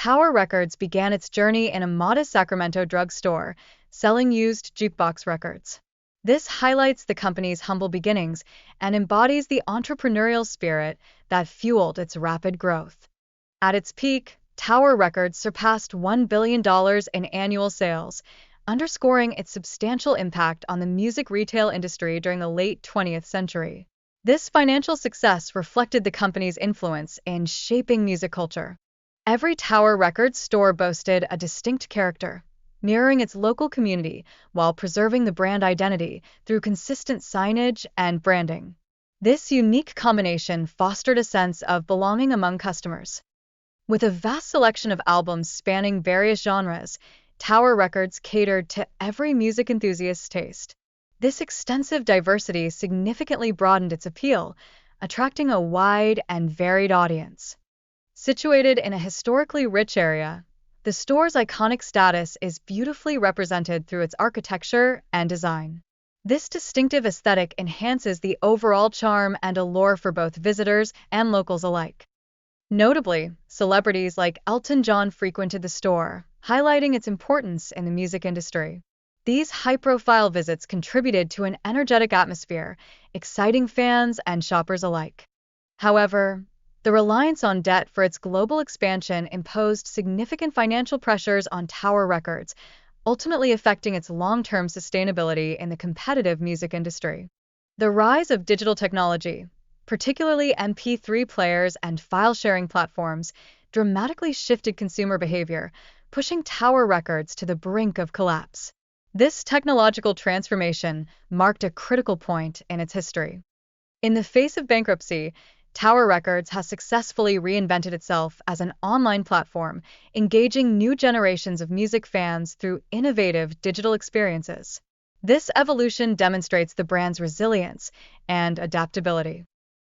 Tower Records began its journey in a modest Sacramento drugstore, selling used jukebox records. This highlights the company's humble beginnings and embodies the entrepreneurial spirit that fueled its rapid growth. At its peak, Tower Records surpassed $1 billion in annual sales, underscoring its substantial impact on the music retail industry during the late 20th century. This financial success reflected the company's influence in shaping music culture. Every Tower Records store boasted a distinct character, mirroring its local community while preserving the brand identity through consistent signage and branding. This unique combination fostered a sense of belonging among customers. With a vast selection of albums spanning various genres, Tower Records catered to every music enthusiast's taste. This extensive diversity significantly broadened its appeal, attracting a wide and varied audience. Situated in a historically rich area, the store's iconic status is beautifully represented through its architecture and design. This distinctive aesthetic enhances the overall charm and allure for both visitors and locals alike. Notably, celebrities like Elton John frequented the store, highlighting its importance in the music industry. These high-profile visits contributed to an energetic atmosphere, exciting fans and shoppers alike. However, the reliance on debt for its global expansion imposed significant financial pressures on Tower Records, ultimately affecting its long-term sustainability in the competitive music industry. The rise of digital technology, particularly MP3 players and file-sharing platforms, dramatically shifted consumer behavior, pushing Tower Records to the brink of collapse. This technological transformation marked a critical point in its history. In the face of bankruptcy, Tower Records has successfully reinvented itself as an online platform, engaging new generations of music fans through innovative digital experiences. This evolution demonstrates the brand's resilience and adaptability.